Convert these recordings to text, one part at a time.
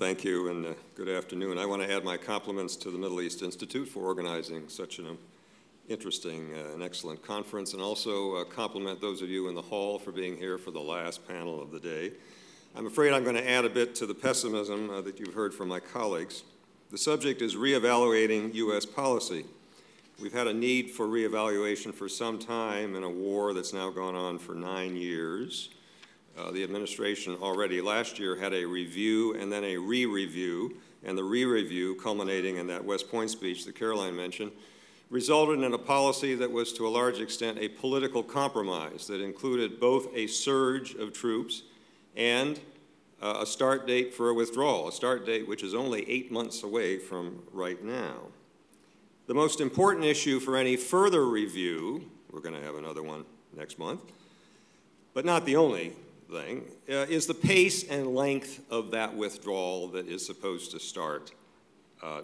thank you, and good afternoon. I want to add my compliments to the Middle East Institute for organizing such an interesting and excellent conference, and also compliment those of you in the hall for being here for the last panel of the day. I'm afraid I'm going to add a bit to the pessimism that you've heard from my colleagues. The subject is reevaluating U.S. policy. We've had a need for reevaluation for some time in a war that's now gone on for 9 years. The administration already last year had a review and then a re-review, and the re-review, culminating in that West Point speech that Caroline mentioned, resulted in a policy that was to a large extent a political compromise that included both a surge of troops and a start date for a withdrawal, a start date which is only 8 months away from right now. The most important issue for any further review, we're going to have another one next month, but not the only thing, is the pace and length of that withdrawal that is supposed to start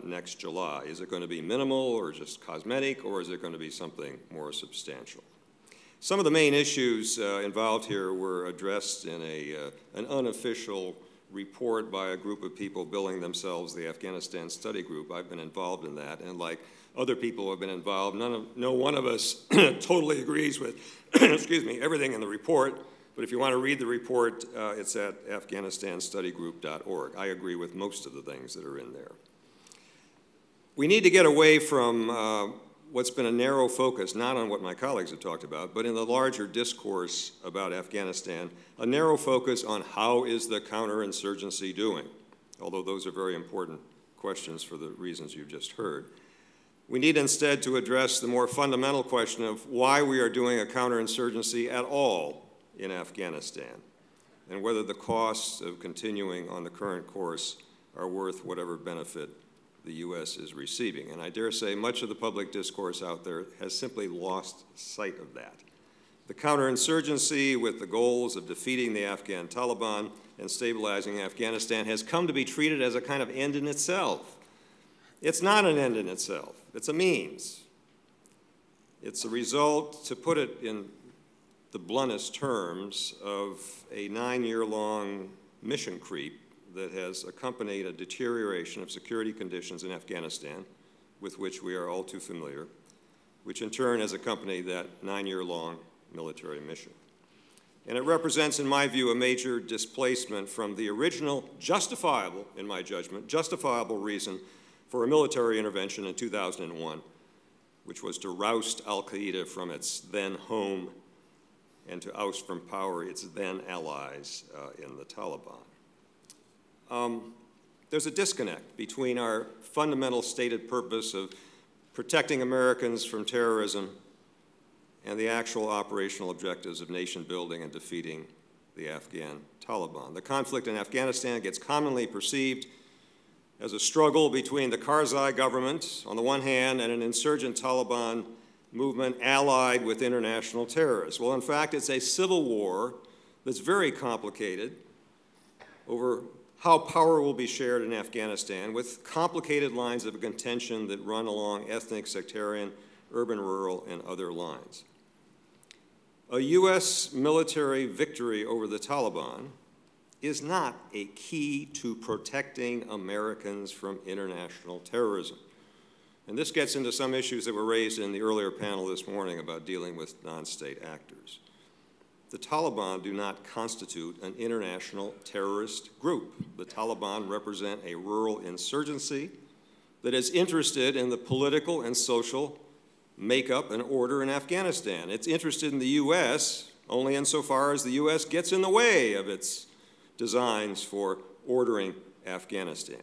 next July. Is it going to be minimal or just cosmetic, or is it going to be something more substantial? Some of the main issues involved here were addressed in an unofficial report by a group of people billing themselves the Afghanistan Study Group. I've been involved in that, and like other people who have been involved, no one of us totally agrees with excuse me, everything in the report. But if you want to read the report, it's at afghanistanstudygroup.org. I agree with most of the things that are in there. We need to get away from what's been a narrow focus, not on what my colleagues have talked about, but in the larger discourse about Afghanistan, a narrow focus on how is the counterinsurgency doing, although those are very important questions for the reasons you've just heard. We need instead to address the more fundamental question of why we are doing a counterinsurgency at all in Afghanistan, and whether the costs of continuing on the current course are worth whatever benefit the U.S. is receiving. And I dare say much of the public discourse out there has simply lost sight of that. The counterinsurgency, with the goals of defeating the Afghan Taliban and stabilizing Afghanistan, has come to be treated as a kind of end in itself. It's not an end in itself. It's a means. It's a result, to put it in the bluntest terms, of a 9-year-long mission creep that has accompanied a deterioration of security conditions in Afghanistan, with which we are all too familiar, which in turn has accompanied that 9-year-long military mission. And it represents, in my view, a major displacement from the original justifiable, in my judgment, justifiable reason for a military intervention in 2001, which was to roust al-Qaeda from its then home and to oust from power its then allies in the Taliban. There's a disconnect between our fundamental stated purpose of protecting Americans from terrorism and the actual operational objectives of nation building and defeating the Afghan Taliban. The conflict in Afghanistan gets commonly perceived as a struggle between the Karzai government on the one hand and an insurgent Taliban movement allied with international terrorists. Well, in fact, it's a civil war that's very complicated over how power will be shared in Afghanistan, with complicated lines of contention that run along ethnic, sectarian, urban, rural, and other lines. A U.S. military victory over the Taliban is not a key to protecting Americans from international terrorism. And this gets into some issues that were raised in the earlier panel this morning about dealing with non-state actors. The Taliban do not constitute an international terrorist group. The Taliban represent a rural insurgency that is interested in the political and social makeup and order in Afghanistan. It's interested in the U.S. only insofar as the U.S. gets in the way of its designs for ordering Afghanistan.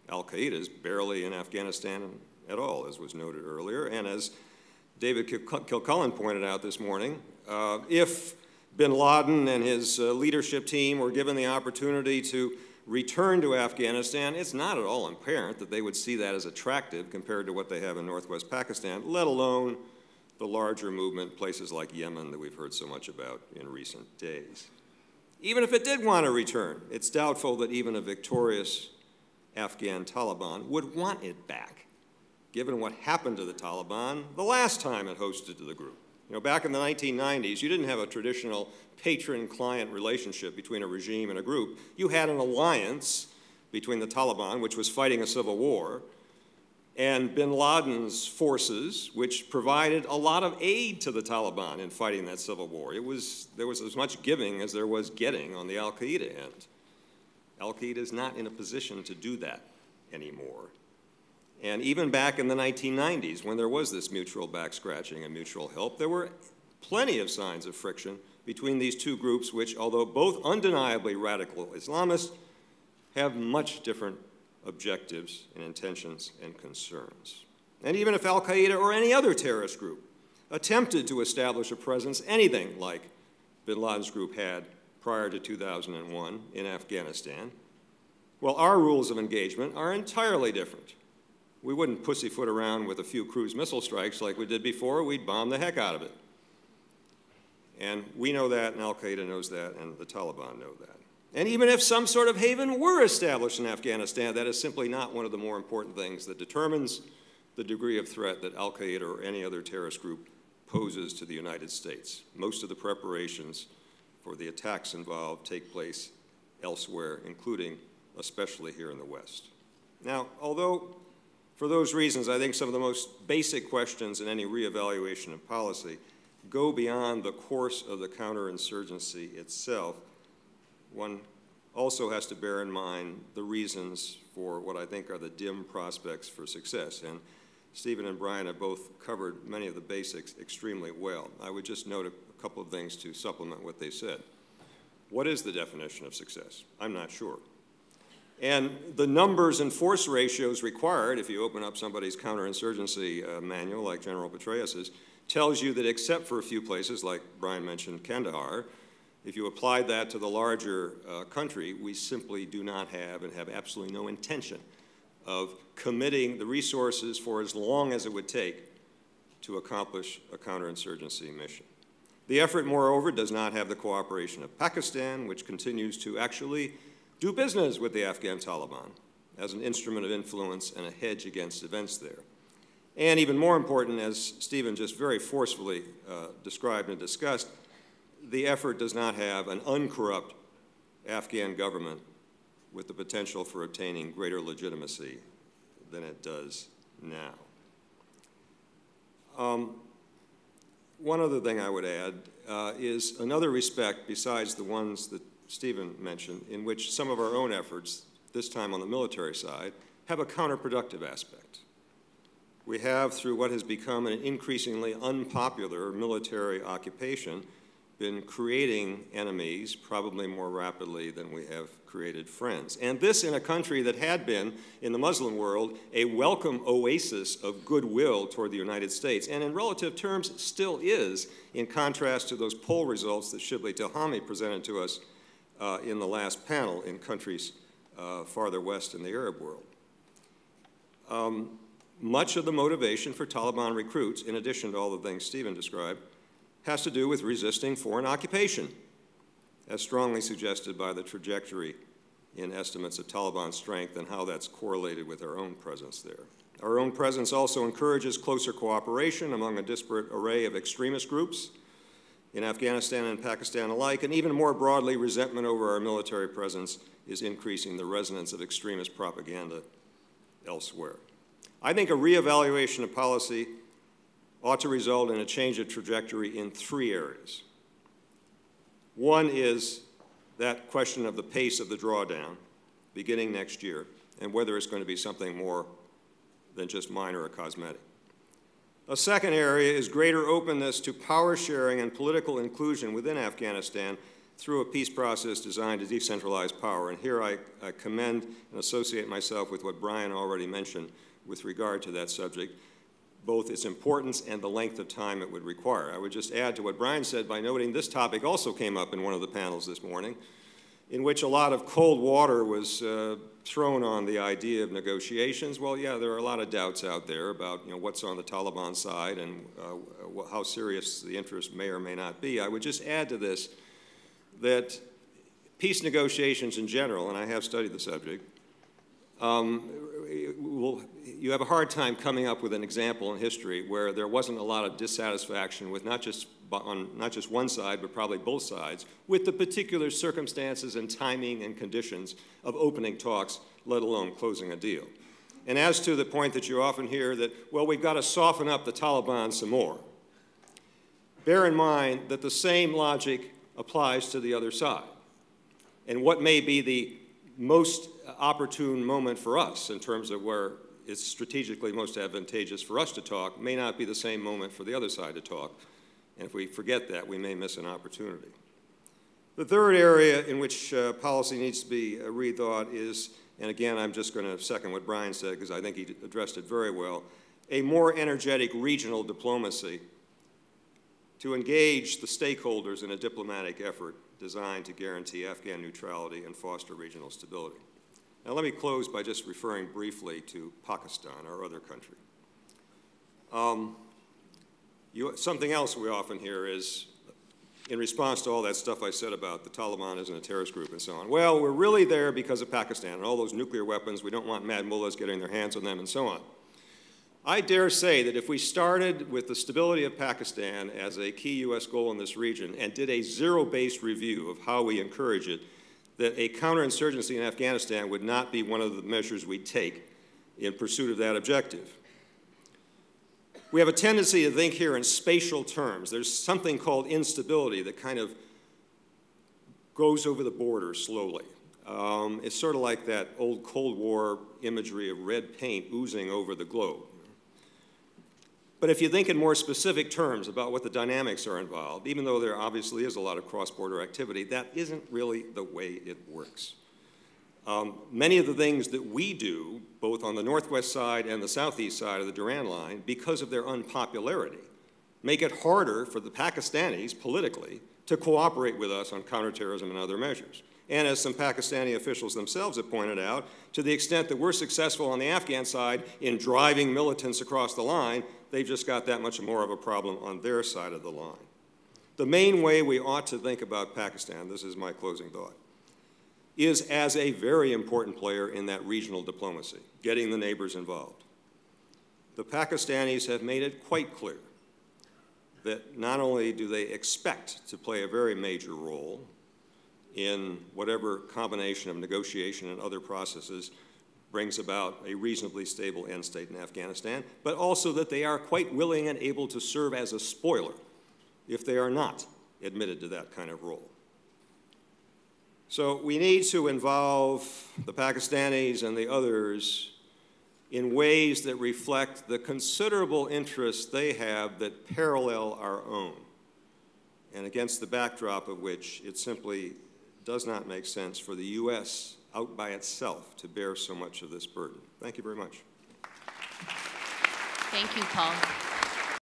Al-Qaeda is barely in Afghanistan at all, as was noted earlier, and as David Kilcullen pointed out this morning, if bin Laden and his leadership team were given the opportunity to return to Afghanistan, it's not at all apparent that they would see that as attractive compared to what they have in northwest Pakistan, let alone the larger movement, places like Yemen that we've heard so much about in recent days. Even if it did want to return, it's doubtful that even a victorious Afghan Taliban would want it back, given what happened to the Taliban the last time it hosted the group. You know, back in the 1990s, you didn't have a traditional patron-client relationship between a regime and a group. You had an alliance between the Taliban, which was fighting a civil war, and bin Laden's forces, which provided a lot of aid to the Taliban in fighting that civil war. There was as much giving as there was getting on the al-Qaeda end. Al-Qaeda is not in a position to do that anymore. And even back in the 1990s, when there was this mutual back-scratching and mutual help, there were plenty of signs of friction between these two groups, which, although both undeniably radical Islamists, have much different objectives and intentions and concerns. And even if al-Qaeda or any other terrorist group attempted to establish a presence anything like bin Laden's group had prior to 2001 in Afghanistan, well, our rules of engagement are entirely different. We wouldn't pussyfoot around with a few cruise missile strikes like we did before. We'd bomb the heck out of it. And we know that, and al-Qaeda knows that, and the Taliban know that. And even if some sort of haven were established in Afghanistan, that is simply not one of the more important things that determines the degree of threat that al-Qaeda or any other terrorist group poses to the United States. Most of the preparations for the attacks involved take place elsewhere, including especially here in the West. Now, although for those reasons I think some of the most basic questions in any reevaluation of policy go beyond the course of the counterinsurgency itself, one also has to bear in mind the reasons for what I think are the dim prospects for success. And Stephen and Brian have both covered many of the basics extremely well. I would just note a couple of things to supplement what they said. What is the definition of success? I'm not sure. And the numbers and force ratios required, if you open up somebody's counterinsurgency manual like General Petraeus's, tells you that except for a few places, like Brian mentioned Kandahar, if you applied that to the larger country, we simply do not have and have absolutely no intention of committing the resources for as long as it would take to accomplish a counterinsurgency mission. The effort, moreover, does not have the cooperation of Pakistan, which continues to actually do business with the Afghan Taliban as an instrument of influence and a hedge against events there. And even more important, as Stephen just very forcefully described and discussed, the effort does not have an uncorrupt Afghan government with the potential for obtaining greater legitimacy than it does now. One other thing I would add is another respect besides the ones that Stephen mentioned, in which some of our own efforts, this time on the military side, have a counterproductive aspect. We have, through what has become an increasingly unpopular military occupation, been creating enemies probably more rapidly than we have created friends. And this in a country that had been, in the Muslim world, a welcome oasis of goodwill toward the United States, and in relative terms still is, in contrast to those poll results that Shibli Tilhami presented to us in the last panel in countries farther west in the Arab world. Much of the motivation for Taliban recruits, in addition to all the things Stephen described, has to do with resisting foreign occupation, as strongly suggested by the trajectory in estimates of Taliban strength and how that's correlated with our own presence there. Our own presence also encourages closer cooperation among a disparate array of extremist groups in Afghanistan and Pakistan alike, and even more broadly, resentment over our military presence is increasing the resonance of extremist propaganda elsewhere. I think a reevaluation of policy ought to result in a change of trajectory in three areas. One is that question of the pace of the drawdown beginning next year and whether it's going to be something more than just minor or cosmetic. A second area is greater openness to power sharing and political inclusion within Afghanistan through a peace process designed to decentralize power. And here I commend and associate myself with what Brian already mentioned with regard to that subject, both its importance and the length of time it would require. I would just add to what Brian said by noting this topic also came up in one of the panels this morning, in which a lot of cold water was thrown on the idea of negotiations. Well, yeah, there are a lot of doubts out there about what's on the Taliban side and how serious the interest may or may not be. I would just add to this that peace negotiations in general, and I have studied the subject, you have a hard time coming up with an example in history where there wasn't a lot of dissatisfaction with not just on not just one side, but probably both sides, with the particular circumstances and timing and conditions of opening talks, let alone closing a deal. And as to the point that you often hear that, well, we've got to soften up the Taliban some more, bear in mind that the same logic applies to the other side. And what may be the most opportune moment for us in terms of where it's strategically most advantageous for us to talk may not be the same moment for the other side to talk. And if we forget that, we may miss an opportunity. The third area in which policy needs to be rethought is, and again, I'm just going to second what Brian said because I think he addressed it very well, a more energetic regional diplomacy to engage the stakeholders in a diplomatic effort designed to guarantee Afghan neutrality and foster regional stability. Now let me close by just referring briefly to Pakistan, our other country. Something else we often hear is, in response to all that stuff I said about the Taliban isn't a terrorist group and so on, well, we're really there because of Pakistan and all those nuclear weapons, we don't want mad mullahs getting their hands on them and so on. I dare say that if we started with the stability of Pakistan as a key U.S. goal in this region and did a zero-based review of how we encourage it, that a counterinsurgency in Afghanistan would not be one of the measures we take in pursuit of that objective. We have a tendency to think here in spatial terms. There's something called instability that kind of goes over the border slowly. It's sort of like that old Cold War imagery of red paint oozing over the globe. But if you think in more specific terms about what the dynamics are involved, even though there obviously is a lot of cross-border activity, that isn't really the way it works. Many of the things that we do, both on the northwest side and the southeast side of the Durand Line, because of their unpopularity, make it harder for the Pakistanis politically to cooperate with us on counterterrorism and other measures. And as some Pakistani officials themselves have pointed out, to the extent that we're successful on the Afghan side in driving militants across the line, they've just got that much more of a problem on their side of the line. The main way we ought to think about Pakistan, this is my closing thought, is as a very important player in that regional diplomacy, getting the neighbors involved. The Pakistanis have made it quite clear that not only do they expect to play a very major role in whatever combination of negotiation and other processes brings about a reasonably stable end state in Afghanistan, but also that they are quite willing and able to serve as a spoiler if they are not admitted to that kind of role. So we need to involve the Pakistanis and the others in ways that reflect the considerable interests they have that parallel our own, and against the backdrop of which it simply does not make sense for the U.S. out by itself to bear so much of this burden. Thank you very much. Thank you, Paul.